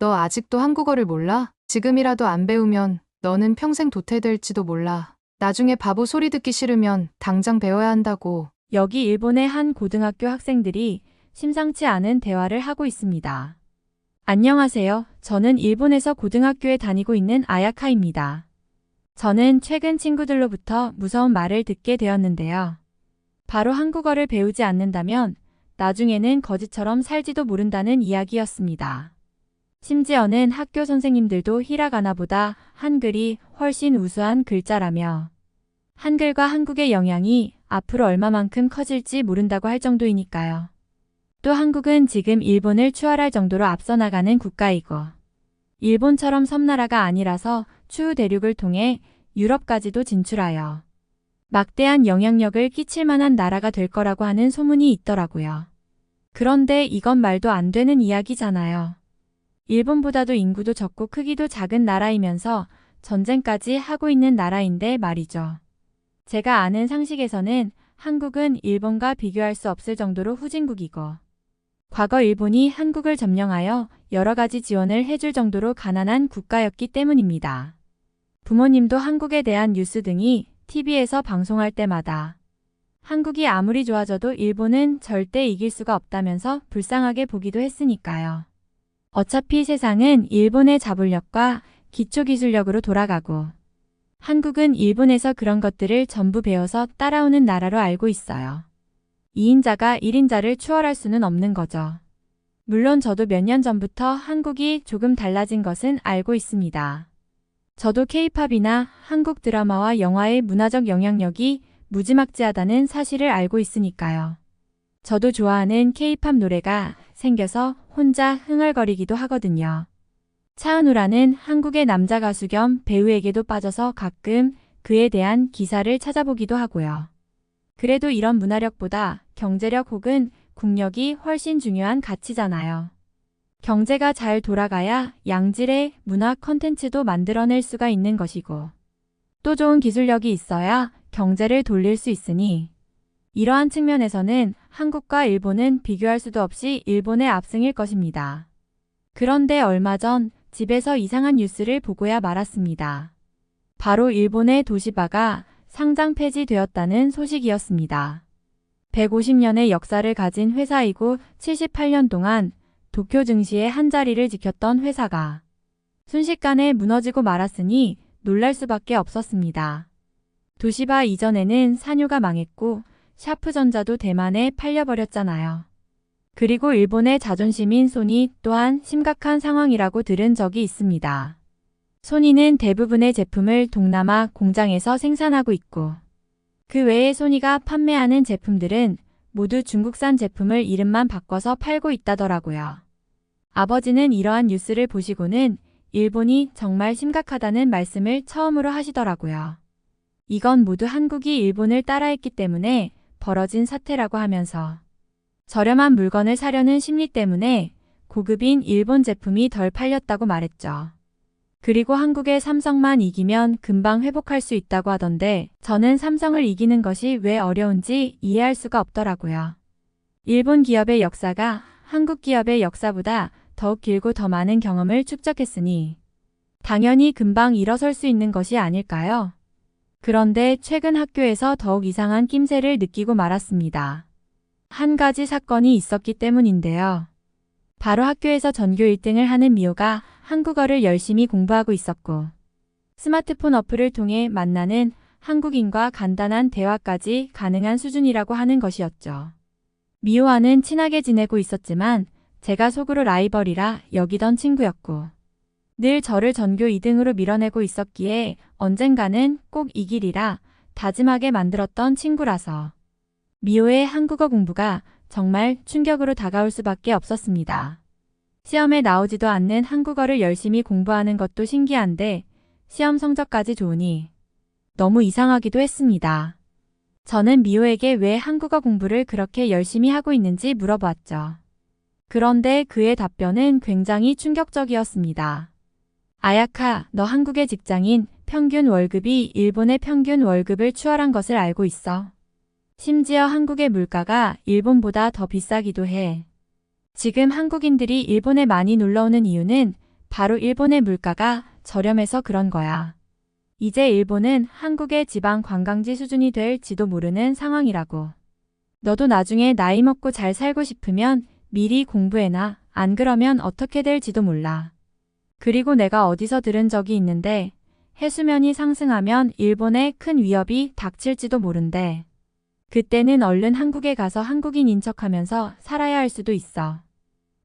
너 아직도 한국어를 몰라? 지금이라도 안 배우면 너는 평생 도태될지도 몰라. 나중에 바보 소리 듣기 싫으면 당장 배워야 한다고. 여기 일본의 한 고등학교 학생들이 심상치 않은 대화를 하고 있습니다. 안녕하세요. 저는 일본에서 고등학교에 다니고 있는 아야카입니다. 저는 최근 친구들로부터 무서운 말을 듣게 되었는데요. 바로 한국어를 배우지 않는다면 나중에는 거지처럼 살지도 모른다는 이야기였습니다. 심지어는 학교 선생님들도 히라가나보다 한글이 훨씬 우수한 글자라며 한글과 한국의 영향이 앞으로 얼마만큼 커질지 모른다고 할 정도이니까요. 또 한국은 지금 일본을 추월할 정도로 앞서 나가는 국가이고 일본처럼 섬나라가 아니라서 추후 대륙을 통해 유럽까지도 진출하여 막대한 영향력을 끼칠 만한 나라가 될 거라고 하는 소문이 있더라고요. 그런데 이건 말도 안 되는 이야기잖아요. 일본보다도 인구도 적고 크기도 작은 나라이면서 전쟁까지 하고 있는 나라인데 말이죠. 제가 아는 상식에서는 한국은 일본과 비교할 수 없을 정도로 후진국이고 과거 일본이 한국을 점령하여 여러 가지 지원을 해줄 정도로 가난한 국가였기 때문입니다. 부모님도 한국에 대한 뉴스 등이 TV에서 방송할 때마다 한국이 아무리 좋아져도 일본은 절대 이길 수가 없다면서 불쌍하게 보기도 했으니까요. 어차피 세상은 일본의 자본력과 기초기술력으로 돌아가고 한국은 일본에서 그런 것들을 전부 배워서 따라오는 나라로 알고 있어요. 2인자가 1인자를 추월할 수는 없는 거죠. 물론 저도 몇 년 전부터 한국이 조금 달라진 것은 알고 있습니다. 저도 K-팝이나 한국 드라마와 영화의 문화적 영향력이 무지막지하다는 사실을 알고 있으니까요. 저도 좋아하는 K-팝 노래가 생겨서 혼자 흥얼거리기도 하거든요. 차은우라는 한국의 남자 가수 겸 배우에게도 빠져서 가끔 그에 대한 기사를 찾아보기도 하고요. 그래도 이런 문화력보다 경제력 혹은 국력이 훨씬 중요한 가치잖아요. 경제가 잘 돌아가야 양질의 문화 콘텐츠도 만들어낼 수가 있는 것이고 또 좋은 기술력이 있어야 경제를 돌릴 수 있으니 이러한 측면에서는 한국과 일본은 비교할 수도 없이 일본의 압승일 것입니다. 그런데 얼마 전 집에서 이상한 뉴스를 보고야 말았습니다. 바로 일본의 도시바가 상장 폐지되었다는 소식이었습니다. 150년의 역사를 가진 회사이고 78년 동안 도쿄 증시의 한 자리를 지켰던 회사가 순식간에 무너지고 말았으니 놀랄 수밖에 없었습니다. 도시바 이전에는 산요가 망했고 샤프전자도 대만에 팔려버렸잖아요. 그리고 일본의 자존심인 소니 또한 심각한 상황이라고 들은 적이 있습니다. 소니는 대부분의 제품을 동남아 공장에서 생산하고 있고 그 외에 소니가 판매하는 제품들은 모두 중국산 제품을 이름만 바꿔서 팔고 있다더라고요. 아버지는 이러한 뉴스를 보시고는 일본이 정말 심각하다는 말씀을 처음으로 하시더라고요. 이건 모두 한국이 일본을 따라했기 때문에 벌어진 사태라고 하면서 저렴한 물건을 사려는 심리 때문에 고급인 일본 제품이 덜 팔렸다고 말했죠. 그리고 한국의 삼성만 이기면 금방 회복할 수 있다고 하던데 저는 삼성을 이기는 것이 왜 어려운지 이해할 수가 없더라고요. 일본 기업의 역사가 한국 기업의 역사보다 더욱 길고 더 많은 경험을 축적했으니 당연히 금방 일어설 수 있는 것이 아닐까요? 그런데 최근 학교에서 더욱 이상한 낌새를 느끼고 말았습니다. 한 가지 사건이 있었기 때문인데요. 바로 학교에서 전교 1등을 하는 미호가 한국어를 열심히 공부하고 있었고 스마트폰 어플을 통해 만나는 한국인과 간단한 대화까지 가능한 수준이라고 하는 것이었죠. 미호와는 친하게 지내고 있었지만 제가 속으로 라이벌이라 여기던 친구였고 늘 저를 전교 2등으로 밀어내고 있었기에 언젠가는 꼭 이기리라 다짐하게 만들었던 친구라서 미호의 한국어 공부가 정말 충격으로 다가올 수밖에 없었습니다. 시험에 나오지도 않는 한국어를 열심히 공부하는 것도 신기한데 시험 성적까지 좋으니 너무 이상하기도 했습니다. 저는 미호에게 왜 한국어 공부를 그렇게 열심히 하고 있는지 물어봤죠. 그런데 그의 답변은 굉장히 충격적이었습니다. 아야카, 너 한국의 직장인 평균 월급이 일본의 평균 월급을 추월한 것을 알고 있어. 심지어 한국의 물가가 일본보다 더 비싸기도 해. 지금 한국인들이 일본에 많이 놀러 오는 이유는 바로 일본의 물가가 저렴해서 그런 거야. 이제 일본은 한국의 지방 관광지 수준이 될지도 모르는 상황이라고. 너도 나중에 나이 먹고 잘 살고 싶으면 미리 공부해놔. 안 그러면 어떻게 될지도 몰라. 그리고 내가 어디서 들은 적이 있는데 해수면이 상승하면 일본에 큰 위협이 닥칠지도 모른대. 그때는 얼른 한국에 가서 한국인인 척하면서 살아야 할 수도 있어.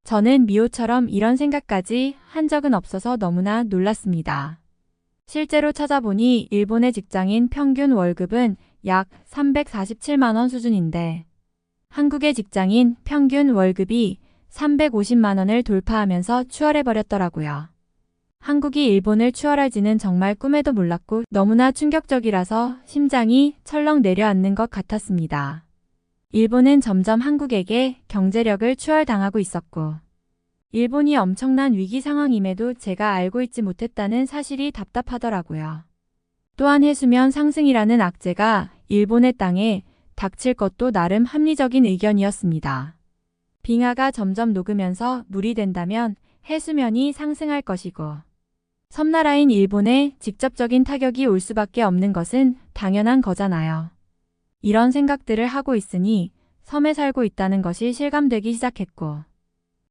저는 미호처럼 이런 생각까지 한 적은 없어서 너무나 놀랐습니다. 실제로 찾아보니 일본의 직장인 평균 월급은 약 347만 원 수준인데 한국의 직장인 평균 월급이 350만 원을 돌파하면서 추월해버렸더라고요. 한국이 일본을 추월할지는 정말 꿈에도 몰랐고 너무나 충격적이라서 심장이 철렁 내려앉는 것 같았습니다. 일본은 점점 한국에게 경제력을 추월당하고 있었고 일본이 엄청난 위기 상황임에도 제가 알고 있지 못했다는 사실이 답답하더라고요. 또한 해수면 상승이라는 악재가 일본의 땅에 닥칠 것도 나름 합리적인 의견이었습니다. 빙하가 점점 녹으면서 물이 된다면 해수면이 상승할 것이고 섬나라인 일본에 직접적인 타격이 올 수밖에 없는 것은 당연한 거잖아요. 이런 생각들을 하고 있으니 섬에 살고 있다는 것이 실감되기 시작했고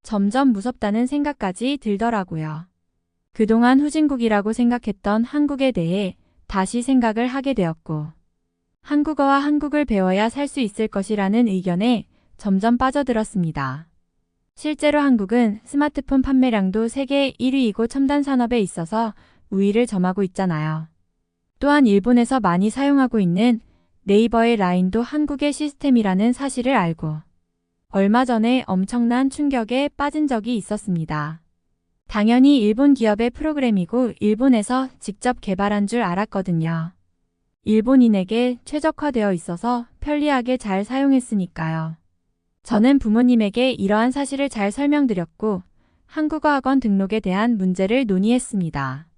점점 무섭다는 생각까지 들더라고요. 그동안 후진국이라고 생각했던 한국에 대해 다시 생각을 하게 되었고 한국어와 한국을 배워야 살 수 있을 것이라는 의견에 점점 빠져들었습니다. 실제로 한국은 스마트폰 판매량도 세계 1위이고 첨단 산업에 있어서 우위를 점하고 있잖아요. 또한 일본에서 많이 사용하고 있는 네이버의 라인도 한국의 시스템이라는 사실을 알고 얼마 전에 엄청난 충격에 빠진 적이 있었습니다. 당연히 일본 기업의 프로그램이고 일본에서 직접 개발한 줄 알았거든요. 일본인에게 최적화되어 있어서 편리하게 잘 사용했으니까요. 저는 부모님에게 이러한 사실을 잘 설명드렸고 한국어 학원 등록에 대한 문제를 논의했습니다.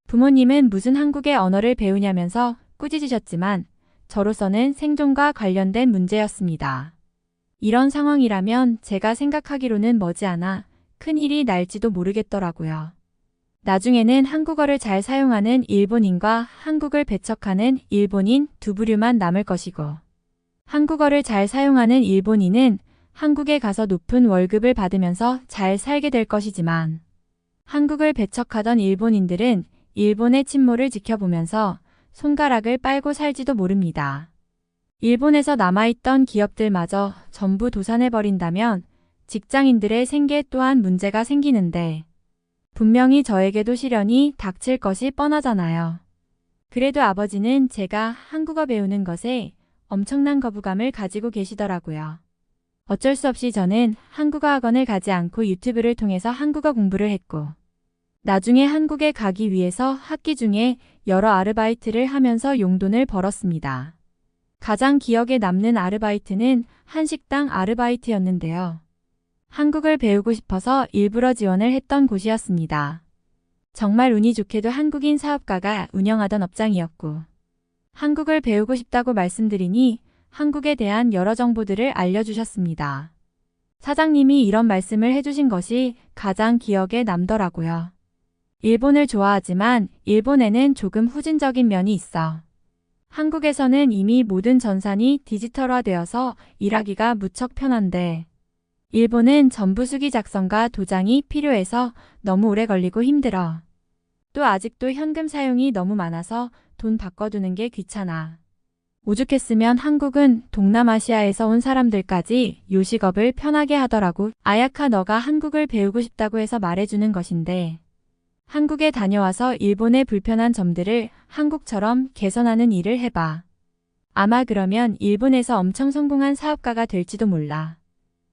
부모님은 무슨 한국의 언어를 배우냐면서 꾸짖으셨지만 저로서는 생존과 관련된 문제였습니다. 이런 상황이라면 제가 생각하기로는 머지않아 큰일이 날지도 모르겠더라고요. 나중에는 한국어를 잘 사용하는 일본인과 한국을 배척하는 일본인 두 부류만 남을 것이고 한국어를 잘 사용하는 일본인은 한국에 가서 높은 월급을 받으면서 잘 살게 될 것이지만 한국을 배척하던 일본인들은 일본의 침몰을 지켜보면서 손가락을 빨고 살지도 모릅니다. 일본에서 남아있던 기업들마저 전부 도산해버린다면 직장인들의 생계 또한 문제가 생기는데 분명히 저에게도 시련이 닥칠 것이 뻔하잖아요. 그래도 아버지는 제가 한국어 배우는 것에 엄청난 거부감을 가지고 계시더라고요. 어쩔 수 없이 저는 한국어 학원을 가지 않고 유튜브를 통해서 한국어 공부를 했고 나중에 한국에 가기 위해서 학기 중에 여러 아르바이트를 하면서 용돈을 벌었습니다. 가장 기억에 남는 아르바이트는 한식당 아르바이트였는데요. 한국을 배우고 싶어서 일부러 지원을 했던 곳이었습니다. 정말 운이 좋게도 한국인 사업가가 운영하던 업장이었고 한국을 배우고 싶다고 말씀드리니 한국에 대한 여러 정보들을 알려주셨습니다. 사장님이 이런 말씀을 해주신 것이 가장 기억에 남더라고요. 일본을 좋아하지만 일본에는 조금 후진적인 면이 있어. 한국에서는 이미 모든 전산이 디지털화되어서 일하기가 무척 편한데 일본은 전부 수기 작성과 도장이 필요해서 너무 오래 걸리고 힘들어. 또 아직도 현금 사용이 너무 많아서 돈 바꿔두는 게 귀찮아. 오죽했으면 한국은 동남아시아에서 온 사람들까지 요식업을 편하게 하더라고. 아야카 너가 한국을 배우고 싶다고 해서 말해주는 것인데 한국에 다녀와서 일본의 불편한 점들을 한국처럼 개선하는 일을 해봐. 아마 그러면 일본에서 엄청 성공한 사업가가 될지도 몰라.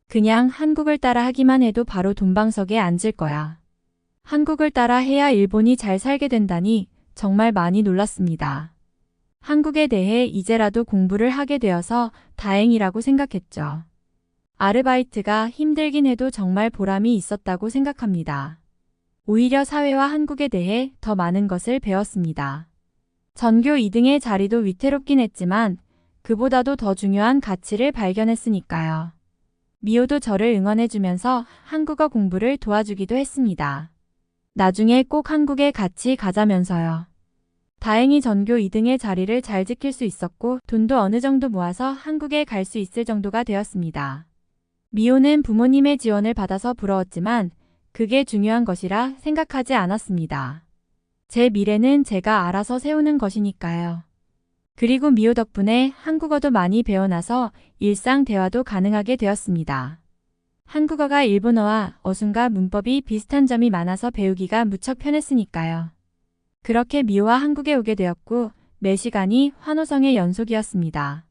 그냥 한국을 따라 하기만 해도 바로 돈방석에 앉을 거야. 한국을 따라 해야 일본이 잘 살게 된다니 정말 많이 놀랐습니다. 한국에 대해 이제라도 공부를 하게 되어서 다행이라고 생각했죠. 아르바이트가 힘들긴 해도 정말 보람이 있었다고 생각합니다. 오히려 사회와 한국에 대해 더 많은 것을 배웠습니다. 전교 2등의 자리도 위태롭긴 했지만 그보다도 더 중요한 가치를 발견했으니까요. 미호도 저를 응원해주면서 한국어 공부를 도와주기도 했습니다. 나중에 꼭 한국에 같이 가자면서요. 다행히 전교 2등의 자리를 잘 지킬 수 있었고 돈도 어느 정도 모아서 한국에 갈 수 있을 정도가 되었습니다. 미호는 부모님의 지원을 받아서 부러웠지만 그게 중요한 것이라 생각하지 않았습니다. 제 미래는 제가 알아서 세우는 것이니까요. 그리고 미호 덕분에 한국어도 많이 배워나서 일상 대화도 가능하게 되었습니다. 한국어가 일본어와 어순과 문법이 비슷한 점이 많아서 배우기가 무척 편했으니까요. 그렇게 미호와 한국에 오게 되었고 매 시간이 환호성의 연속이었습니다.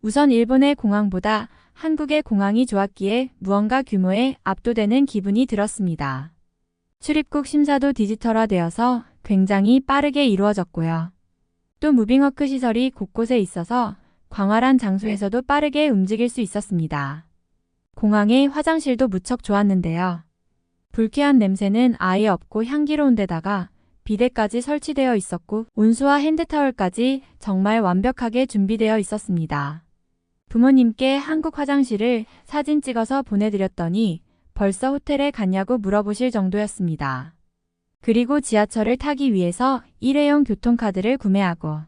우선 일본의 공항보다 한국의 공항이 좋았기에 무언가 규모에 압도되는 기분이 들었습니다. 출입국 심사도 디지털화되어서 굉장히 빠르게 이루어졌고요. 또 무빙워크 시설이 곳곳에 있어서 광활한 장소에서도 빠르게 움직일 수 있었습니다. 공항의 화장실도 무척 좋았는데요. 불쾌한 냄새는 아예 없고 향기로운 데다가 비데까지 설치되어 있었고 온수와 핸드타월까지 정말 완벽하게 준비되어 있었습니다. 부모님께 한국 화장실을 사진 찍어서 보내드렸더니 벌써 호텔에 갔냐고 물어보실 정도였습니다. 그리고 지하철을 타기 위해서 일회용 교통카드를 구매하고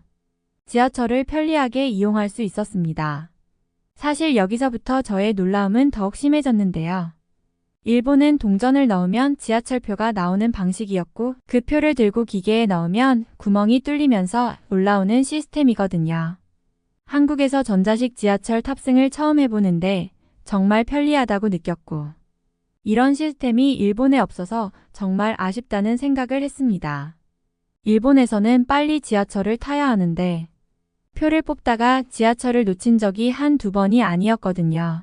지하철을 편리하게 이용할 수 있었습니다. 사실 여기서부터 저의 놀라움은 더욱 심해졌는데요. 일본은 동전을 넣으면 지하철표가 나오는 방식이었고 그 표를 들고 기계에 넣으면 구멍이 뚫리면서 올라오는 시스템이거든요. 한국에서 전자식 지하철 탑승을 처음 해보는데 정말 편리하다고 느꼈고 이런 시스템이 일본에 없어서 정말 아쉽다는 생각을 했습니다. 일본에서는 빨리 지하철을 타야 하는데 표를 뽑다가 지하철을 놓친 적이 한두 번이 아니었거든요.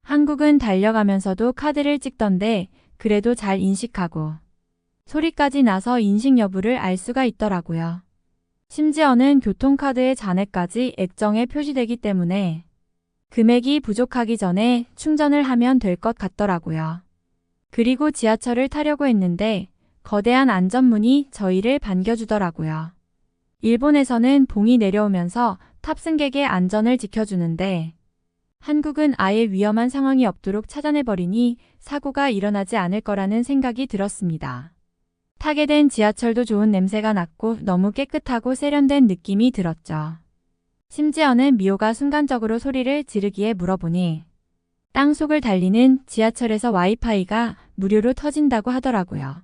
한국은 달려가면서도 카드를 찍던데 그래도 잘 인식하고 소리까지 나서 인식 여부를 알 수가 있더라고요. 심지어는 교통카드의 잔액까지 액정에 표시되기 때문에 금액이 부족하기 전에 충전을 하면 될 것 같더라고요. 그리고 지하철을 타려고 했는데 거대한 안전문이 저희를 반겨주더라고요. 일본에서는 봉이 내려오면서 탑승객의 안전을 지켜주는데 한국은 아예 위험한 상황이 없도록 차단해버리니 사고가 일어나지 않을 거라는 생각이 들었습니다. 타게 된 지하철도 좋은 냄새가 났고 너무 깨끗하고 세련된 느낌이 들었죠. 심지어는 미호가 순간적으로 소리를 지르기에 물어보니 땅속을 달리는 지하철에서 와이파이가 무료로 터진다고 하더라고요.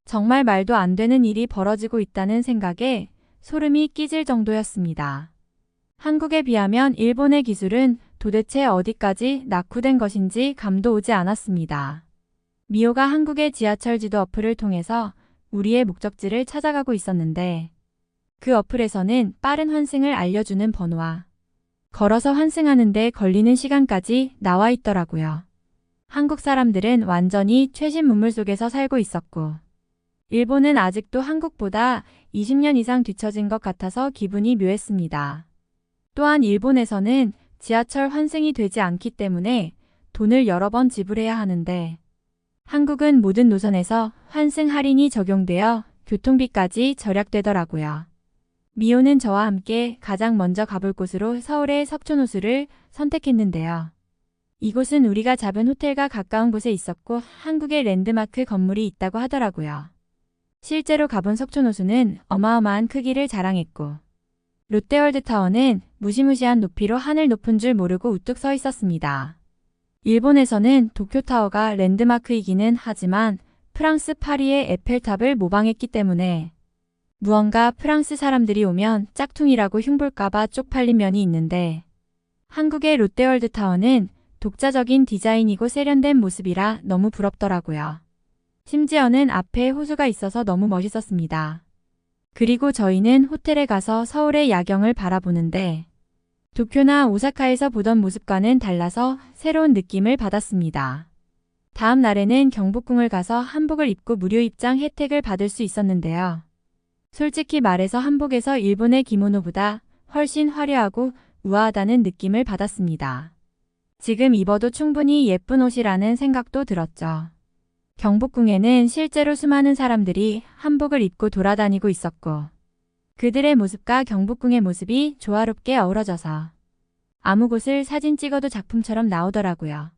정말 말도 안 되는 일이 벌어지고 있다는 생각에 소름이 끼칠 정도였습니다. 한국에 비하면 일본의 기술은 도대체 어디까지 낙후된 것인지 감도 오지 않았습니다. 미호가 한국의 지하철 지도 어플을 통해서 우리의 목적지를 찾아가고 있었는데 그 어플에서는 빠른 환승을 알려주는 번호와 걸어서 환승하는데 걸리는 시간까지 나와 있더라고요. 한국 사람들은 완전히 최신 문물 속에서 살고 있었고 일본은 아직도 한국보다 20년 이상 뒤처진 것 같아서 기분이 묘했습니다. 또한 일본에서는 지하철 환승이 되지 않기 때문에 돈을 여러 번 지불해야 하는데 한국은 모든 노선에서 환승 할인이 적용되어 교통비까지 절약되더라고요. 미호는 저와 함께 가장 먼저 가볼 곳으로 서울의 석촌호수를 선택했는데요. 이곳은 우리가 잡은 호텔과 가까운 곳에 있었고 한국의 랜드마크 건물이 있다고 하더라고요. 실제로 가본 석촌호수는 어마어마한 크기를 자랑했고 롯데월드타워는 무시무시한 높이로 하늘 높은 줄 모르고 우뚝 서 있었습니다. 일본에서는 도쿄타워가 랜드마크이기는 하지만 프랑스 파리의 에펠탑을 모방했기 때문에 무언가 프랑스 사람들이 오면 짝퉁이라고 흉볼까봐 쪽팔린 면이 있는데 한국의 롯데월드타워는 독자적인 디자인이고 세련된 모습이라 너무 부럽더라고요. 심지어는 앞에 호수가 있어서 너무 멋있었습니다. 그리고 저희는 호텔에 가서 서울의 야경을 바라보는데 도쿄나 오사카에서 보던 모습과는 달라서 새로운 느낌을 받았습니다. 다음 날에는 경복궁을 가서 한복을 입고 무료 입장 혜택을 받을 수 있었는데요. 솔직히 말해서 한복에서 일본의 기모노보다 훨씬 화려하고 우아하다는 느낌을 받았습니다. 지금 입어도 충분히 예쁜 옷이라는 생각도 들었죠. 경복궁에는 실제로 수많은 사람들이 한복을 입고 돌아다니고 있었고 그들의 모습과 경복궁의 모습이 조화롭게 어우러져서 아무 곳을 사진 찍어도 작품처럼 나오더라고요.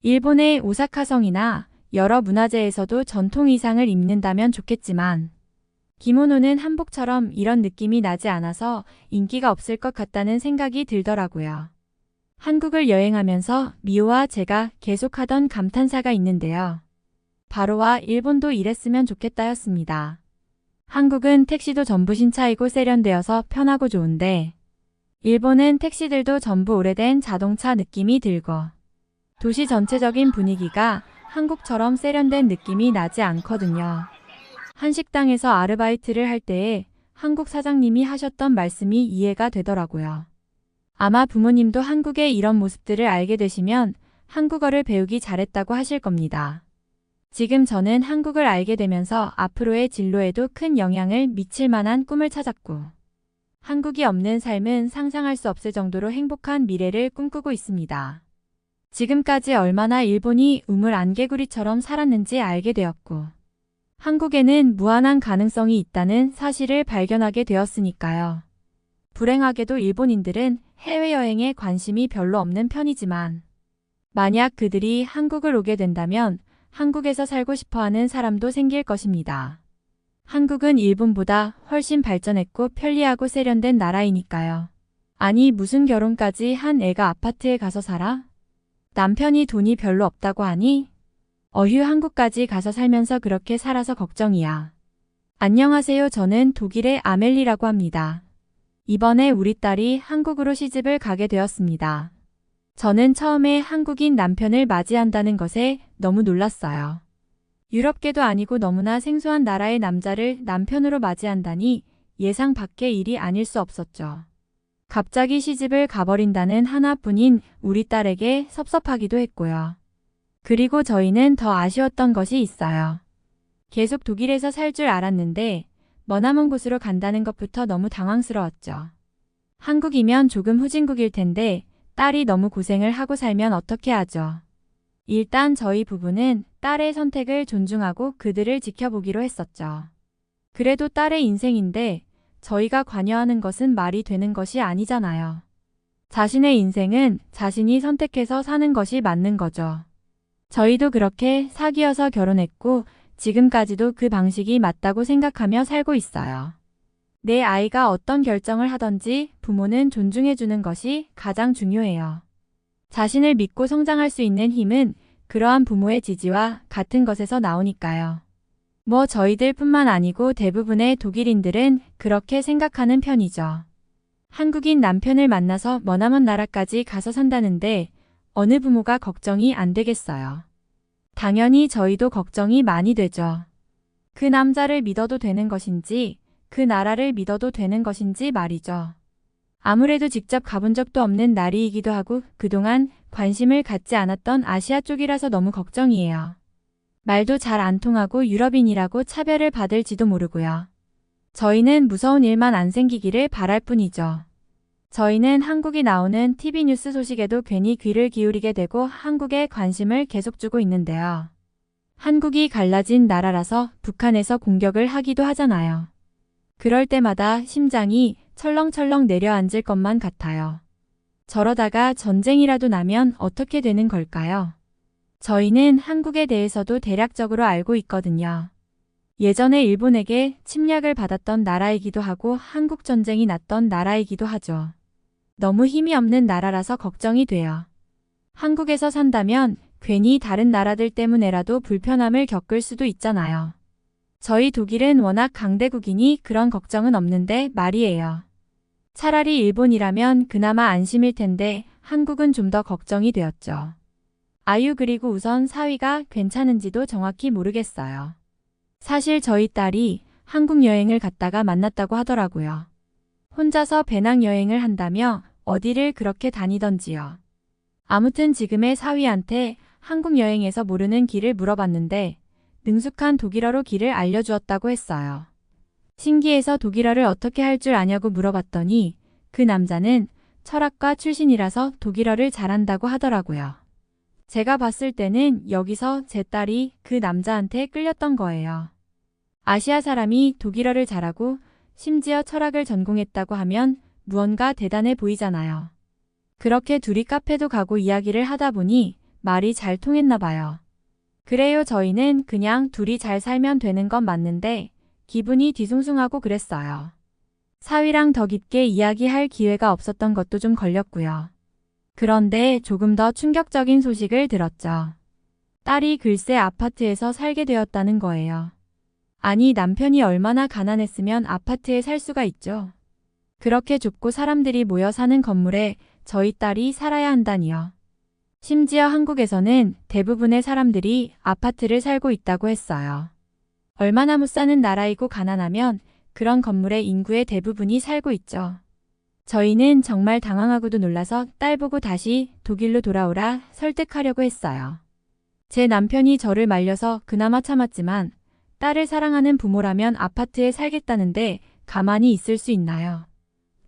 일본의 오사카성이나 여러 문화재에서도 전통 의상을 입는다면 좋겠지만 기모노는 한복처럼 이런 느낌이 나지 않아서 인기가 없을 것 같다는 생각이 들더라고요. 한국을 여행하면서 미호와 제가 계속하던 감탄사가 있는데요. 바로와 일본도 이랬으면 좋겠다였습니다. 한국은 택시도 전부 신차이고 세련되어서 편하고 좋은데 일본은 택시들도 전부 오래된 자동차 느낌이 들고 도시 전체적인 분위기가 한국처럼 세련된 느낌이 나지 않거든요. 한 식당에서 아르바이트를 할 때에 한국 사장님이 하셨던 말씀이 이해가 되더라고요. 아마 부모님도 한국의 이런 모습들을 알게 되시면 한국어를 배우기 잘했다고 하실 겁니다. 지금 저는 한국을 알게 되면서 앞으로의 진로에도 큰 영향을 미칠 만한 꿈을 찾았고 한국이 없는 삶은 상상할 수 없을 정도로 행복한 미래를 꿈꾸고 있습니다. 지금까지 얼마나 일본이 우물 안개구리처럼 살았는지 알게 되었고 한국에는 무한한 가능성이 있다는 사실을 발견하게 되었으니까요. 불행하게도 일본인들은 해외여행에 관심이 별로 없는 편이지만 만약 그들이 한국을 오게 된다면 한국에서 살고 싶어하는 사람도 생길 것입니다. 한국은 일본보다 훨씬 발전했고 편리하고 세련된 나라이니까요. 아니 무슨 결혼까지 한 애가 아파트에 가서 살아? 남편이 돈이 별로 없다고 하니? 어휴 한국까지 가서 살면서 그렇게 살아서 걱정이야. 안녕하세요. 저는 독일의 아멜리라고 합니다. 이번에 우리 딸이 한국으로 시집을 가게 되었습니다. 저는 처음에 한국인 남편을 맞이한다는 것에 너무 놀랐어요. 유럽계도 아니고 너무나 생소한 나라의 남자를 남편으로 맞이한다니 예상 밖의 일이 아닐 수 없었죠. 갑자기 시집을 가버린다는 하나뿐인 우리 딸에게 섭섭하기도 했고요. 그리고 저희는 더 아쉬웠던 것이 있어요. 계속 독일에서 살 줄 알았는데 머나먼 곳으로 간다는 것부터 너무 당황스러웠죠. 한국이면 조금 후진국일 텐데 딸이 너무 고생을 하고 살면 어떻게 하죠? 일단 저희 부부는 딸의 선택을 존중하고 그들을 지켜보기로 했었죠. 그래도 딸의 인생인데 저희가 관여하는 것은 말이 되는 것이 아니잖아요. 자신의 인생은 자신이 선택해서 사는 것이 맞는 거죠. 저희도 그렇게 사귀어서 결혼했고 지금까지도 그 방식이 맞다고 생각하며 살고 있어요. 내 아이가 어떤 결정을 하든지 부모는 존중해주는 것이 가장 중요해요. 자신을 믿고 성장할 수 있는 힘은 그러한 부모의 지지와 같은 것에서 나오니까요. 뭐 저희들뿐만 아니고 대부분의 독일인들은 그렇게 생각하는 편이죠. 한국인 남편을 만나서 머나먼 나라까지 가서 산다는데 어느 부모가 걱정이 안 되겠어요. 당연히 저희도 걱정이 많이 되죠. 그 남자를 믿어도 되는 것인지 그 나라를 믿어도 되는 것인지 말이죠. 아무래도 직접 가본 적도 없는 나라이기도 하고 그동안 관심을 갖지 않았던 아시아 쪽이라서 너무 걱정이에요. 말도 잘 안 통하고 유럽인이라고 차별을 받을지도 모르고요. 저희는 무서운 일만 안 생기기를 바랄 뿐이죠. 저희는 한국이 나오는 TV 뉴스 소식에도 괜히 귀를 기울이게 되고 한국에 관심을 계속 주고 있는데요. 한국이 갈라진 나라라서 북한에서 공격을 하기도 하잖아요. 그럴 때마다 심장이 철렁철렁 내려앉을 것만 같아요. 저러다가 전쟁이라도 나면 어떻게 되는 걸까요? 저희는 한국에 대해서도 대략적으로 알고 있거든요. 예전에 일본에게 침략을 받았던 나라이기도 하고 한국 전쟁이 났던 나라이기도 하죠. 너무 힘이 없는 나라라서 걱정이 돼요. 한국에서 산다면 괜히 다른 나라들 때문에라도 불편함을 겪을 수도 있잖아요. 저희 독일은 워낙 강대국이니 그런 걱정은 없는데 말이에요. 차라리 일본이라면 그나마 안심일 텐데 한국은 좀 더 걱정이 되었죠. 아유 그리고 우선 사위가 괜찮은지도 정확히 모르겠어요. 사실 저희 딸이 한국 여행을 갔다가 만났다고 하더라고요. 혼자서 배낭여행을 한다며 어디를 그렇게 다니던지요. 아무튼 지금의 사위한테 한국 여행에서 모르는 길을 물어봤는데 능숙한 독일어로 길을 알려주었다고 했어요. 신기해서 독일어를 어떻게 할 줄 아냐고 물어봤더니 그 남자는 철학과 출신이라서 독일어를 잘한다고 하더라고요. 제가 봤을 때는 여기서 제 딸이 그 남자한테 끌렸던 거예요. 아시아 사람이 독일어를 잘하고 심지어 철학을 전공했다고 하면 무언가 대단해 보이잖아요. 그렇게 둘이 카페도 가고 이야기를 하다 보니 말이 잘 통했나 봐요. 그래요, 저희는 그냥 둘이 잘 살면 되는 건 맞는데 기분이 뒤숭숭하고 그랬어요. 사위랑 더 깊게 이야기할 기회가 없었던 것도 좀 걸렸고요. 그런데 조금 더 충격적인 소식을 들었죠. 딸이 글쎄 아파트에서 살게 되었다는 거예요. 아니, 남편이 얼마나 가난했으면 아파트에 살 수가 있죠. 그렇게 좁고 사람들이 모여 사는 건물에 저희 딸이 살아야 한다니요. 심지어 한국에서는 대부분의 사람들이 아파트를 살고 있다고 했어요. 얼마나 못 사는 나라이고 가난하면 그런 건물에 인구의 대부분이 살고 있죠. 저희는 정말 당황하고도 놀라서 딸 보고 다시 독일로 돌아오라 설득하려고 했어요. 제 남편이 저를 말려서 그나마 참았지만 딸을 사랑하는 부모라면 아파트에 살겠다는데 가만히 있을 수 있나요?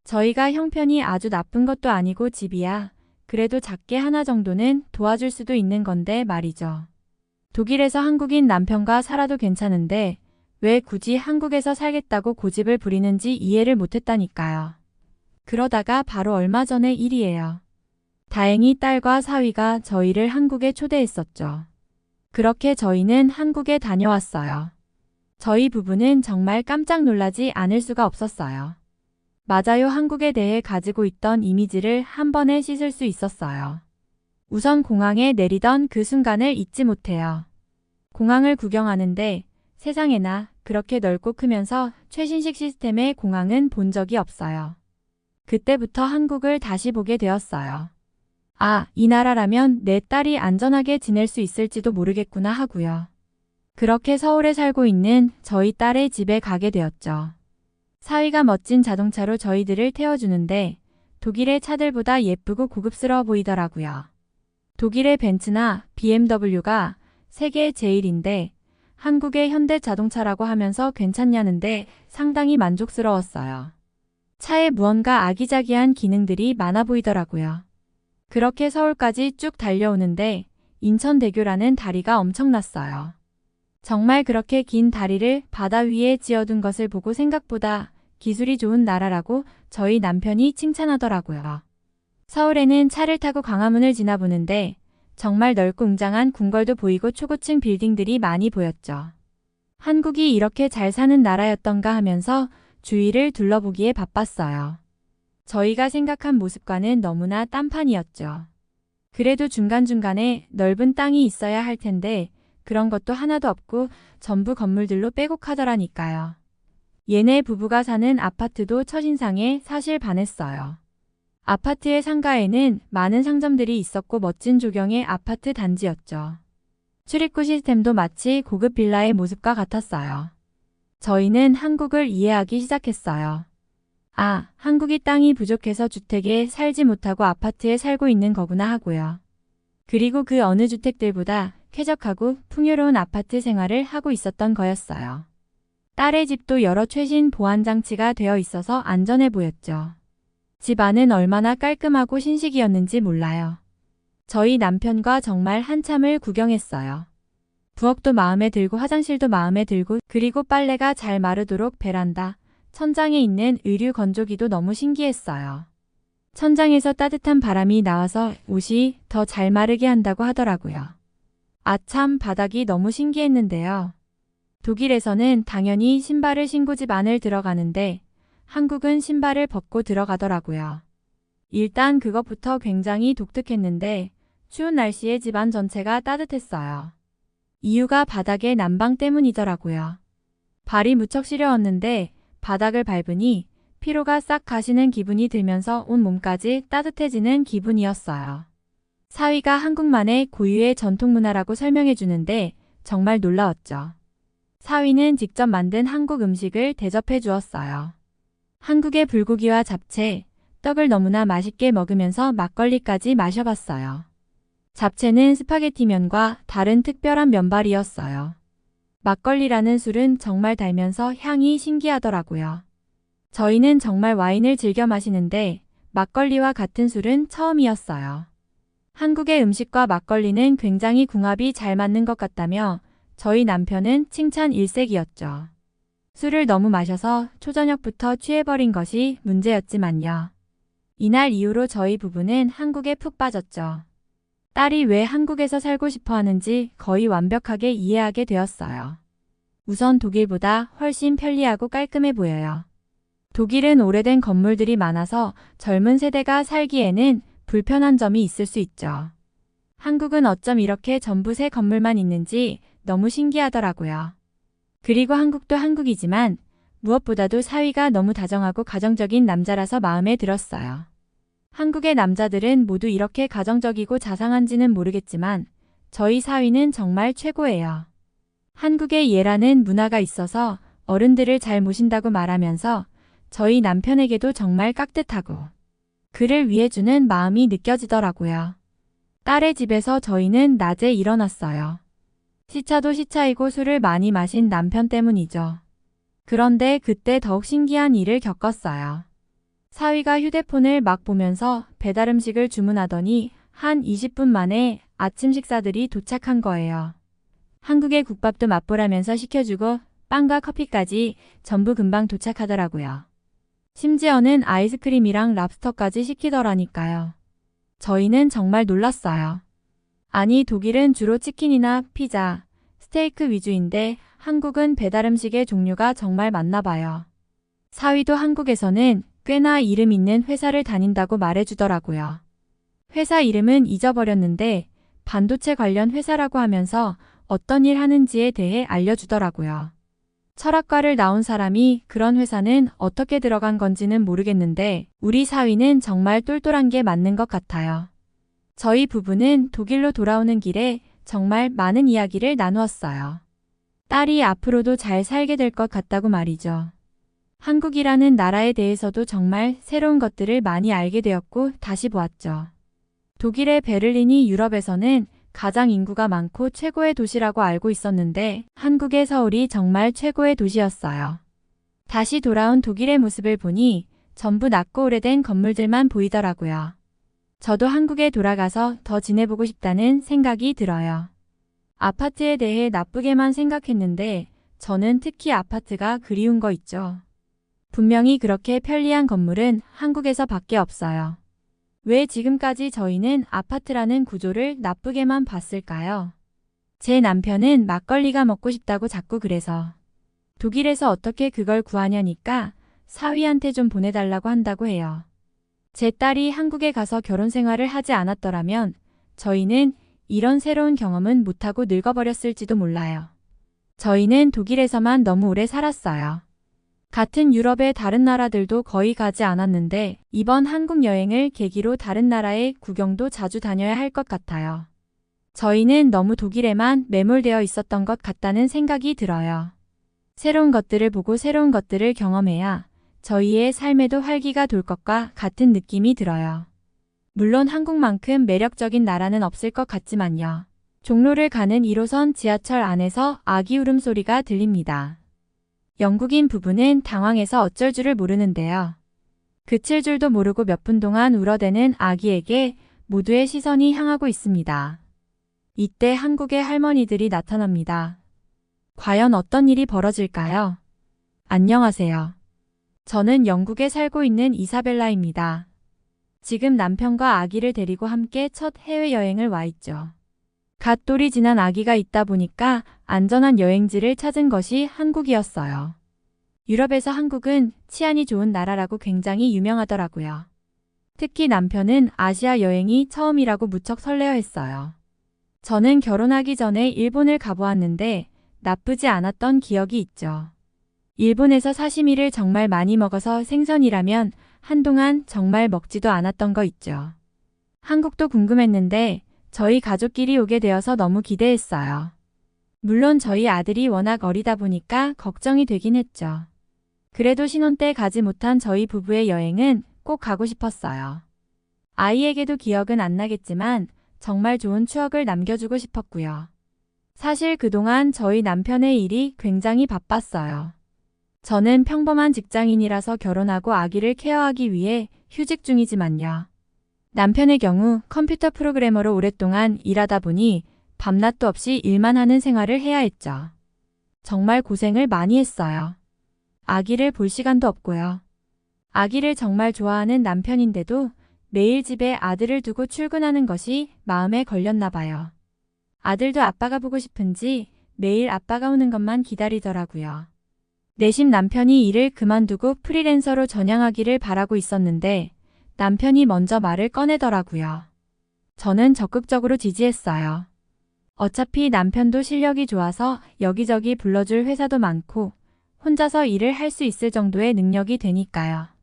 저희가 형편이 아주 나쁜 것도 아니고 집이야 그래도 작게 하나 정도는 도와줄 수도 있는 건데 말이죠. 독일에서 한국인 남편과 살아도 괜찮은데 왜 굳이 한국에서 살겠다고 고집을 부리는지 이해를 못했다니까요. 그러다가 바로 얼마 전의 일이에요. 다행히 딸과 사위가 저희를 한국에 초대했었죠. 그렇게 저희는 한국에 다녀왔어요. 저희 부부는 정말 깜짝 놀라지 않을 수가 없었어요. 맞아요, 한국에 대해 가지고 있던 이미지를 한 번에 씻을 수 있었어요. 우선 공항에 내리던 그 순간을 잊지 못해요. 공항을 구경하는데 세상에나 그렇게 넓고 크면서 최신식 시스템의 공항은 본 적이 없어요. 그때부터 한국을 다시 보게 되었어요. 아, 이 나라라면 내 딸이 안전하게 지낼 수 있을지도 모르겠구나 하고요. 그렇게 서울에 살고 있는 저희 딸의 집에 가게 되었죠. 사위가 멋진 자동차로 저희들을 태워주는데 독일의 차들보다 예쁘고 고급스러워 보이더라고요. 독일의 벤츠나 BMW가 세계 제일인데 한국의 현대자동차라고 하면서 괜찮냐는데 상당히 만족스러웠어요. 차에 무언가 아기자기한 기능들이 많아 보이더라고요. 그렇게 서울까지 쭉 달려오는데 인천대교라는 다리가 엄청났어요. 정말 그렇게 긴 다리를 바다 위에 지어둔 것을 보고 생각보다 기술이 좋은 나라라고 저희 남편이 칭찬하더라고요. 서울에는 차를 타고 광화문을 지나보는데 정말 넓고 웅장한 궁궐도 보이고 초고층 빌딩들이 많이 보였죠. 한국이 이렇게 잘 사는 나라였던가 하면서 주위를 둘러보기에 바빴어요. 저희가 생각한 모습과는 너무나 딴판이었죠. 그래도 중간중간에 넓은 땅이 있어야 할 텐데 그런 것도 하나도 없고 전부 건물들로 빼곡하더라니까요. 얘네 부부가 사는 아파트도 첫인상에 사실 반했어요. 아파트의 상가에는 많은 상점들이 있었고 멋진 조경의 아파트 단지였죠. 출입구 시스템도 마치 고급 빌라의 모습과 같았어요. 저희는 한국을 이해하기 시작했어요. 아, 한국이 땅이 부족해서 주택에 살지 못하고 아파트에 살고 있는 거구나 하고요. 그리고 그 어느 주택들보다 쾌적하고 풍요로운 아파트 생활을 하고 있었던 거였어요. 딸의 집도 여러 최신 보안 장치가 되어 있어서 안전해 보였죠. 집 안은 얼마나 깔끔하고 신식이었는지 몰라요. 저희 남편과 정말 한참을 구경했어요. 부엌도 마음에 들고 화장실도 마음에 들고 그리고 빨래가 잘 마르도록 베란다, 천장에 있는 의류 건조기도 너무 신기했어요. 천장에서 따뜻한 바람이 나와서 옷이 더 잘 마르게 한다고 하더라고요. 아참, 바닥이 너무 신기했는데요. 독일에서는 당연히 신발을 신고 집 안을 들어가는데 한국은 신발을 벗고 들어가더라고요. 일단 그것부터 굉장히 독특했는데 추운 날씨에 집안 전체가 따뜻했어요. 이유가 바닥의 난방 때문이더라고요. 발이 무척 시려웠는데 바닥을 밟으니 피로가 싹 가시는 기분이 들면서 온 몸까지 따뜻해지는 기분이었어요. 사위가 한국만의 고유의 전통 문화라고 설명해 주는데 정말 놀라웠죠. 사위는 직접 만든 한국 음식을 대접해 주었어요. 한국의 불고기와 잡채, 떡을 너무나 맛있게 먹으면서 막걸리까지 마셔봤어요. 잡채는 스파게티면과 다른 특별한 면발이었어요. 막걸리라는 술은 정말 달면서 향이 신기하더라고요. 저희는 정말 와인을 즐겨 마시는데 막걸리와 같은 술은 처음이었어요. 한국의 음식과 막걸리는 굉장히 궁합이 잘 맞는 것 같다며 저희 남편은 칭찬 일색이었죠. 술을 너무 마셔서 초저녁부터 취해버린 것이 문제였지만요. 이날 이후로 저희 부부는 한국에 푹 빠졌죠. 딸이 왜 한국에서 살고 싶어 하는지 거의 완벽하게 이해하게 되었어요. 우선 독일보다 훨씬 편리하고 깔끔해 보여요. 독일은 오래된 건물들이 많아서 젊은 세대가 살기에는 불편한 점이 있을 수 있죠. 한국은 어쩜 이렇게 전부 새 건물만 있는지 너무 신기하더라고요. 그리고 한국도 한국이지만 무엇보다도 사위가 너무 다정하고 가정적인 남자라서 마음에 들었어요. 한국의 남자들은 모두 이렇게 가정적이고 자상한지는 모르겠지만 저희 사위는 정말 최고예요. 한국에 예라는 문화가 있어서 어른들을 잘 모신다고 말하면서 저희 남편에게도 정말 깍듯하고 그를 위해주는 마음이 느껴지더라고요. 딸의 집에서 저희는 낮에 일어났어요. 시차도 시차이고 술을 많이 마신 남편 때문이죠. 그런데 그때 더욱 신기한 일을 겪었어요. 사위가 휴대폰을 막 보면서 배달 음식을 주문하더니 한 20분 만에 아침 식사들이 도착한 거예요. 한국의 국밥도 맛보라면서 시켜주고 빵과 커피까지 전부 금방 도착하더라고요. 심지어는 아이스크림이랑 랍스터까지 시키더라니까요. 저희는 정말 놀랐어요. 아니, 독일은 주로 치킨이나 피자, 스테이크 위주인데 한국은 배달 음식의 종류가 정말 많나 봐요. 사위도 한국에서는 꽤나 이름 있는 회사를 다닌다고 말해주더라고요. 회사 이름은 잊어버렸는데 반도체 관련 회사라고 하면서 어떤 일 하는지에 대해 알려주더라고요. 철학과를 나온 사람이 그런 회사는 어떻게 들어간 건지는 모르겠는데 우리 사위는 정말 똘똘한 게 맞는 것 같아요. 저희 부부는 독일로 돌아오는 길에 정말 많은 이야기를 나누었어요. 딸이 앞으로도 잘 살게 될 것 같다고 말이죠. 한국이라는 나라에 대해서도 정말 새로운 것들을 많이 알게 되었고 다시 보았죠. 독일의 베를린이 유럽에서는 가장 인구가 많고 최고의 도시라고 알고 있었는데 한국의 서울이 정말 최고의 도시였어요. 다시 돌아온 독일의 모습을 보니 전부 낮고 오래된 건물들만 보이더라고요. 저도 한국에 돌아가서 더 지내보고 싶다는 생각이 들어요. 아파트에 대해 나쁘게만 생각했는데 저는 특히 아파트가 그리운 거 있죠. 분명히 그렇게 편리한 건물은 한국에서 밖에 없어요. 왜 지금까지 저희는 아파트라는 구조를 나쁘게만 봤을까요? 제 남편은 막걸리가 먹고 싶다고 자꾸 그래서 독일에서 어떻게 그걸 구하냐니까 사위한테 좀 보내달라고 한다고 해요. 제 딸이 한국에 가서 결혼 생활을 하지 않았더라면 저희는 이런 새로운 경험은 못하고 늙어버렸을지도 몰라요. 저희는 독일에서만 너무 오래 살았어요. 같은 유럽의 다른 나라들도 거의 가지 않았는데 이번 한국 여행을 계기로 다른 나라의 구경도 자주 다녀야 할 것 같아요. 저희는 너무 독일에만 매몰되어 있었던 것 같다는 생각이 들어요. 새로운 것들을 보고 새로운 것들을 경험해야 저희의 삶에도 활기가 돌 것과 같은 느낌이 들어요. 물론 한국만큼 매력적인 나라는 없을 것 같지만요. 종로를 가는 1호선 지하철 안에서 아기 울음소리가 들립니다. 영국인 부부는 당황해서 어쩔 줄을 모르는데요. 그칠 줄도 모르고 몇 분 동안 울어대는 아기에게 모두의 시선이 향하고 있습니다. 이때 한국의 할머니들이 나타납니다. 과연 어떤 일이 벌어질까요? 안녕하세요. 저는 영국에 살고 있는 이사벨라입니다. 지금 남편과 아기를 데리고 함께 첫 해외여행을 와 있죠. 갓 돌이 지난 아기가 있다 보니까 안전한 여행지를 찾은 것이 한국이었어요. 유럽에서 한국은 치안이 좋은 나라라고 굉장히 유명하더라고요. 특히 남편은 아시아 여행이 처음이라고 무척 설레어했어요. 저는 결혼하기 전에 일본을 가보았는데 나쁘지 않았던 기억이 있죠. 일본에서 사시미를 정말 많이 먹어서 생선이라면 한동안 정말 먹지도 않았던 거 있죠. 한국도 궁금했는데 저희 가족끼리 오게 되어서 너무 기대했어요. 물론 저희 아들이 워낙 어리다 보니까 걱정이 되긴 했죠. 그래도 신혼 때 가지 못한 저희 부부의 여행은 꼭 가고 싶었어요. 아이에게도 기억은 안 나겠지만 정말 좋은 추억을 남겨주고 싶었고요. 사실 그동안 저희 남편의 일이 굉장히 바빴어요. 저는 평범한 직장인이라서 결혼하고 아기를 케어하기 위해 휴직 중이지만요. 남편의 경우 컴퓨터 프로그래머로 오랫동안 일하다 보니 밤낮도 없이 일만 하는 생활을 해야 했죠. 정말 고생을 많이 했어요. 아기를 볼 시간도 없고요. 아기를 정말 좋아하는 남편인데도 매일 집에 아들을 두고 출근하는 것이 마음에 걸렸나 봐요. 아들도 아빠가 보고 싶은지 매일 아빠가 오는 것만 기다리더라고요. 내심 남편이 일을 그만두고 프리랜서로 전향하기를 바라고 있었는데 남편이 먼저 말을 꺼내더라고요. 저는 적극적으로 지지했어요. 어차피 남편도 실력이 좋아서 여기저기 불러줄 회사도 많고 혼자서 일을 할 수 있을 정도의 능력이 되니까요.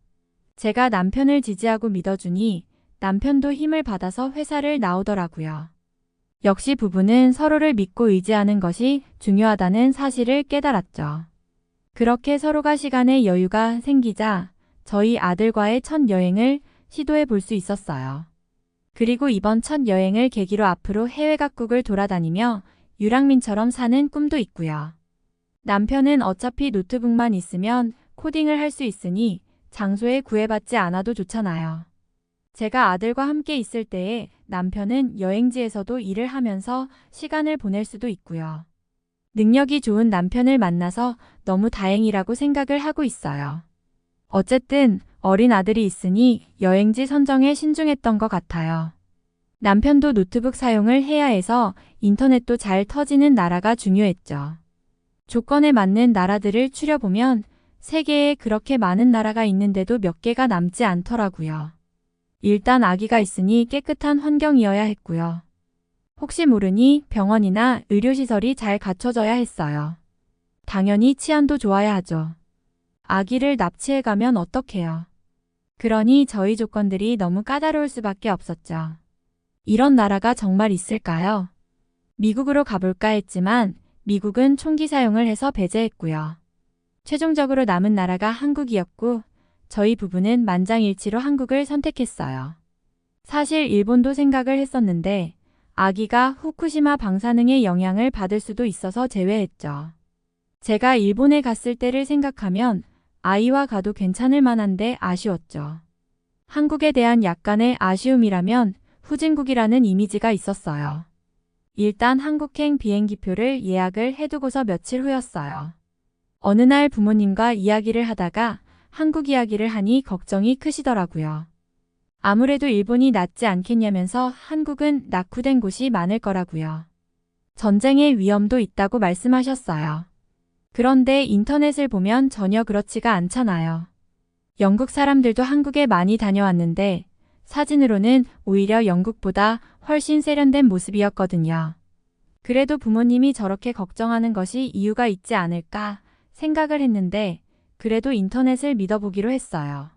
제가 남편을 지지하고 믿어주니 남편도 힘을 받아서 회사를 나오더라고요. 역시 부부는 서로를 믿고 의지하는 것이 중요하다는 사실을 깨달았죠. 그렇게 서로가 시간의 여유가 생기자 저희 아들과의 첫 여행을 시도해 볼 수 있었어요. 그리고 이번 첫 여행을 계기로 앞으로 해외 각국을 돌아다니며 유랑민처럼 사는 꿈도 있고요. 남편은 어차피 노트북만 있으면 코딩을 할 수 있으니 장소에 구애받지 않아도 좋잖아요. 제가 아들과 함께 있을 때에 남편은 여행지에서도 일을 하면서 시간을 보낼 수도 있고요. 능력이 좋은 남편을 만나서 너무 다행이라고 생각을 하고 있어요. 어쨌든 어린 아들이 있으니 여행지 선정에 신중했던 것 같아요. 남편도 노트북 사용을 해야 해서 인터넷도 잘 터지는 나라가 중요했죠. 조건에 맞는 나라들을 추려보면 세계에 그렇게 많은 나라가 있는데도 몇 개가 남지 않더라고요. 일단 아기가 있으니 깨끗한 환경이어야 했고요. 혹시 모르니 병원이나 의료시설이 잘 갖춰져야 했어요. 당연히 치안도 좋아야 하죠. 아기를 납치해가면 어떡해요. 그러니 저희 조건들이 너무 까다로울 수밖에 없었죠. 이런 나라가 정말 있을까요? 미국으로 가볼까 했지만 미국은 총기 사용을 해서 배제했고요. 최종적으로 남은 나라가 한국이었고 저희 부부는 만장일치로 한국을 선택했어요. 사실 일본도 생각을 했었는데 아기가 후쿠시마 방사능의 영향을 받을 수도 있어서 제외했죠. 제가 일본에 갔을 때를 생각하면 아이와 가도 괜찮을 만한데 아쉬웠죠. 한국에 대한 약간의 아쉬움이라면 후진국이라는 이미지가 있었어요. 일단 한국행 비행기표를 예약을 해두고서 며칠 후였어요. 어느 날 부모님과 이야기를 하다가 한국 이야기를 하니 걱정이 크시더라고요. 아무래도 일본이 낫지 않겠냐면서 한국은 낙후된 곳이 많을 거라고요. 전쟁의 위험도 있다고 말씀하셨어요. 그런데 인터넷을 보면 전혀 그렇지가 않잖아요. 영국 사람들도 한국에 많이 다녀왔는데 사진으로는 오히려 영국보다 훨씬 세련된 모습이었거든요. 그래도 부모님이 저렇게 걱정하는 것이 이유가 있지 않을까 생각을 했는데 그래도 인터넷을 믿어보기로 했어요.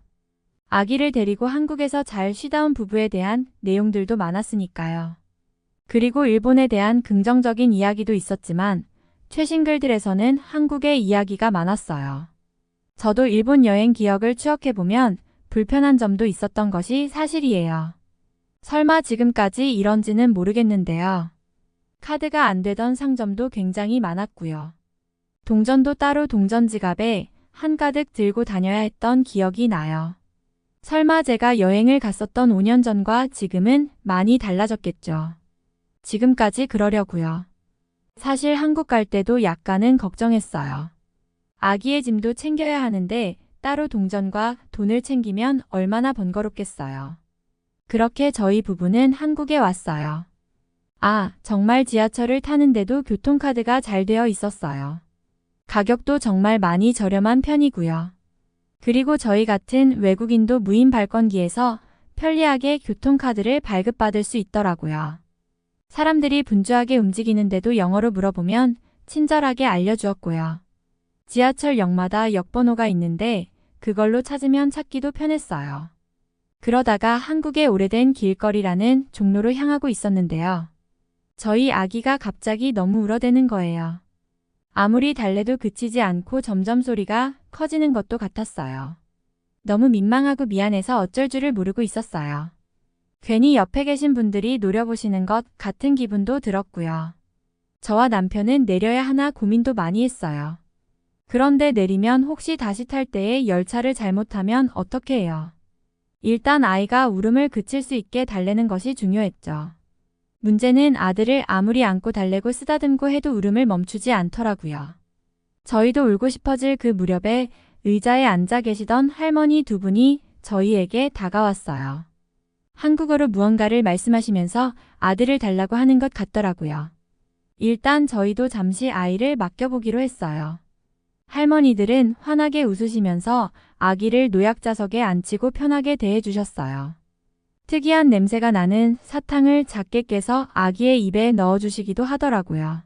아기를 데리고 한국에서 잘 쉬다 온 부부에 대한 내용들도 많았으니까요. 그리고 일본에 대한 긍정적인 이야기도 있었지만 최신 글들에서는 한국의 이야기가 많았어요. 저도 일본 여행 기억을 추억해보면 불편한 점도 있었던 것이 사실이에요. 설마 지금까지 이런지는 모르겠는데요. 카드가 안 되던 상점도 굉장히 많았고요. 동전도 따로 동전 지갑에 한가득 들고 다녀야 했던 기억이 나요. 설마 제가 여행을 갔었던 5년 전과 지금은 많이 달라졌겠죠. 지금까지 그러려고요. 사실 한국 갈 때도 약간은 걱정했어요. 아기의 짐도 챙겨야 하는데 따로 동전과 돈을 챙기면 얼마나 번거롭겠어요. 그렇게 저희 부부는 한국에 왔어요. 아, 정말 지하철을 타는데도 교통카드가 잘 되어 있었어요. 가격도 정말 많이 저렴한 편이고요. 그리고 저희 같은 외국인도 무인 발권기에서 편리하게 교통카드를 발급받을 수 있더라고요. 사람들이 분주하게 움직이는데도 영어로 물어보면 친절하게 알려주었고요. 지하철 역마다 역번호가 있는데 그걸로 찾으면 찾기도 편했어요. 그러다가 한국의 오래된 길거리라는 종로로 향하고 있었는데요. 저희 아기가 갑자기 너무 울어대는 거예요. 아무리 달래도 그치지 않고 점점 소리가 커지는 것도 같았어요. 너무 민망하고 미안해서 어쩔 줄을 모르고 있었어요. 괜히 옆에 계신 분들이 노려보시는 것 같은 기분도 들었고요. 저와 남편은 내려야 하나 고민도 많이 했어요. 그런데 내리면 혹시 다시 탈 때에 열차를 잘못하면 어떻게 해요? 일단 아이가 울음을 그칠 수 있게 달래는 것이 중요했죠. 문제는 아들을 아무리 안고 달래고 쓰다듬고 해도 울음을 멈추지 않더라고요. 저희도 울고 싶어질 그 무렵에 의자에 앉아 계시던 할머니 두 분이 저희에게 다가왔어요. 한국어로 무언가를 말씀하시면서 아들을 달라고 하는 것 같더라고요. 일단 저희도 잠시 아이를 맡겨보기로 했어요. 할머니들은 환하게 웃으시면서 아기를 노약자석에 앉히고 편하게 대해주셨어요. 특이한 냄새가 나는 사탕을 작게 깨서 아기의 입에 넣어주시기도 하더라고요.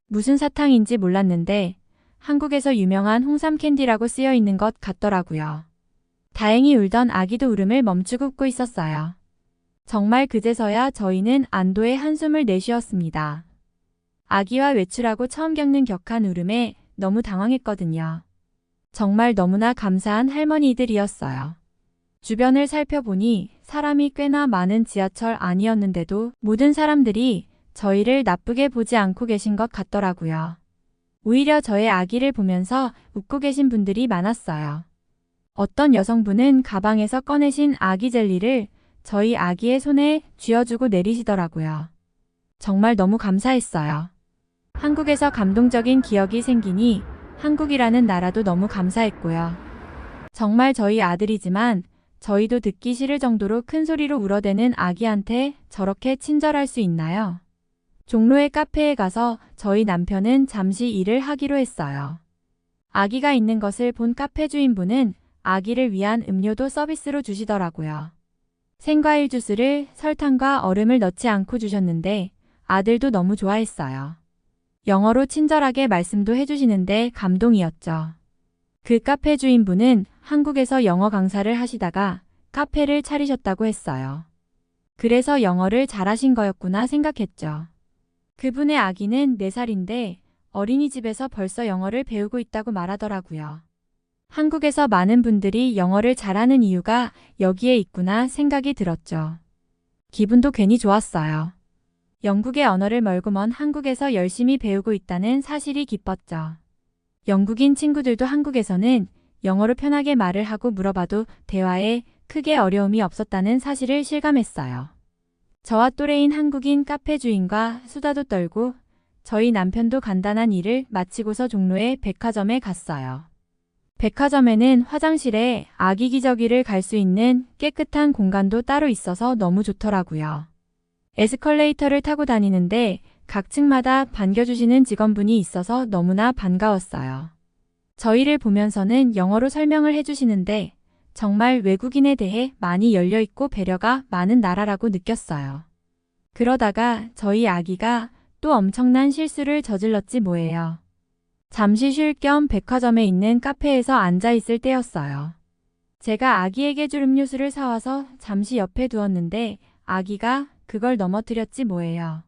무슨 사탕인지 몰랐는데 한국에서 유명한 홍삼 캔디라고 쓰여 있는 것 같더라고요. 다행히 울던 아기도 울음을 멈추고 웃고 있었어요. 정말 그제서야 저희는 안도의 한숨을 내쉬었습니다. 아기와 외출하고 처음 겪는 격한 울음에 너무 당황했거든요. 정말 너무나 감사한 할머니들이었어요. 주변을 살펴보니 사람이 꽤나 많은 지하철 안이었는데도 모든 사람들이 저희를 나쁘게 보지 않고 계신 것 같더라고요. 오히려 저의 아기를 보면서 웃고 계신 분들이 많았어요. 어떤 여성분은 가방에서 꺼내신 아기 젤리를 저희 아기의 손에 쥐어주고 내리시더라고요. 정말 너무 감사했어요. 한국에서 감동적인 기억이 생기니 한국이라는 나라도 너무 감사했고요. 정말 저희 아들이지만 저희도 듣기 싫을 정도로 큰 소리로 울어대는 아기한테 저렇게 친절할 수 있나요? 종로의 카페에 가서 저희 남편은 잠시 일을 하기로 했어요. 아기가 있는 것을 본 카페 주인분은 아기를 위한 음료도 서비스로 주시더라고요. 생과일 주스를 설탕과 얼음을 넣지 않고 주셨는데 아들도 너무 좋아했어요. 영어로 친절하게 말씀도 해주시는데 감동이었죠. 그 카페 주인분은 한국에서 영어 강사를 하시다가 카페를 차리셨다고 했어요. 그래서 영어를 잘하신 거였구나 생각했죠. 그분의 아기는 4살인데 어린이집에서 벌써 영어를 배우고 있다고 말하더라고요. 한국에서 많은 분들이 영어를 잘하는 이유가 여기에 있구나 생각이 들었죠. 기분도 괜히 좋았어요. 영국의 언어를 멀고 먼 한국에서 열심히 배우고 있다는 사실이 기뻤죠. 영국인 친구들도 한국에서는 영어로 편하게 말을 하고 물어봐도 대화에 크게 어려움이 없었다는 사실을 실감했어요. 저와 또래인 한국인 카페 주인과 수다도 떨고 저희 남편도 간단한 일을 마치고서 종로의 백화점에 갔어요. 백화점에는 화장실에 아기 기저귀를 갈 수 있는 깨끗한 공간도 따로 있어서 너무 좋더라고요. 에스컬레이터를 타고 다니는데 각 층마다 반겨주시는 직원분이 있어서 너무나 반가웠어요. 저희를 보면서는 영어로 설명을 해주시는데 정말 외국인에 대해 많이 열려있고 배려가 많은 나라라고 느꼈어요. 그러다가 저희 아기가 또 엄청난 실수를 저질렀지 뭐예요. 잠시 쉴 겸 백화점에 있는 카페에서 앉아있을 때였어요. 제가 아기에게 줄 음료수를 사와서 잠시 옆에 두었는데 아기가 그걸 넘어뜨렸지 뭐예요.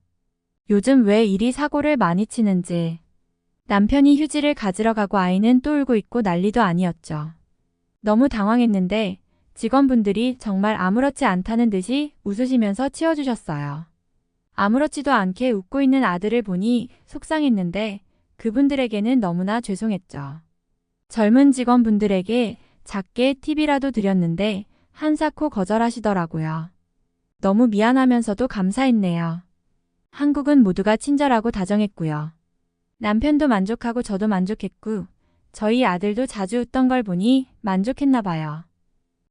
요즘 왜 이리 사고를 많이 치는지. 남편이 휴지를 가지러 가고 아이는 또 울고 있고 난리도 아니었죠. 너무 당황했는데 직원분들이 정말 아무렇지 않다는 듯이 웃으시면서 치워주셨어요. 아무렇지도 않게 웃고 있는 아들을 보니 속상했는데 그분들에게는 너무나 죄송했죠. 젊은 직원분들에게 작게 팁이라도 드렸는데 한사코 거절하시더라고요. 너무 미안하면서도 감사했네요. 한국은 모두가 친절하고 다정했고요. 남편도 만족하고 저도 만족했고 저희 아들도 자주 웃던 걸 보니 만족했나 봐요.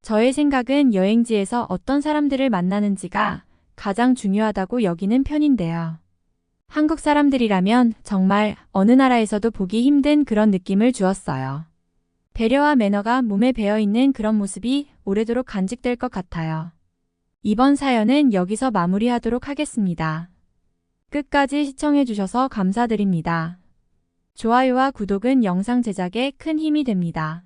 저의 생각은 여행지에서 어떤 사람들을 만나는지가 가장 중요하다고 여기는 편인데요. 한국 사람들이라면 정말 어느 나라에서도 보기 힘든 그런 느낌을 주었어요. 배려와 매너가 몸에 배어있는 그런 모습이 오래도록 간직될 것 같아요. 이번 사연은 여기서 마무리하도록 하겠습니다. 끝까지 시청해주셔서 감사드립니다. 좋아요와 구독은 영상 제작에 큰 힘이 됩니다.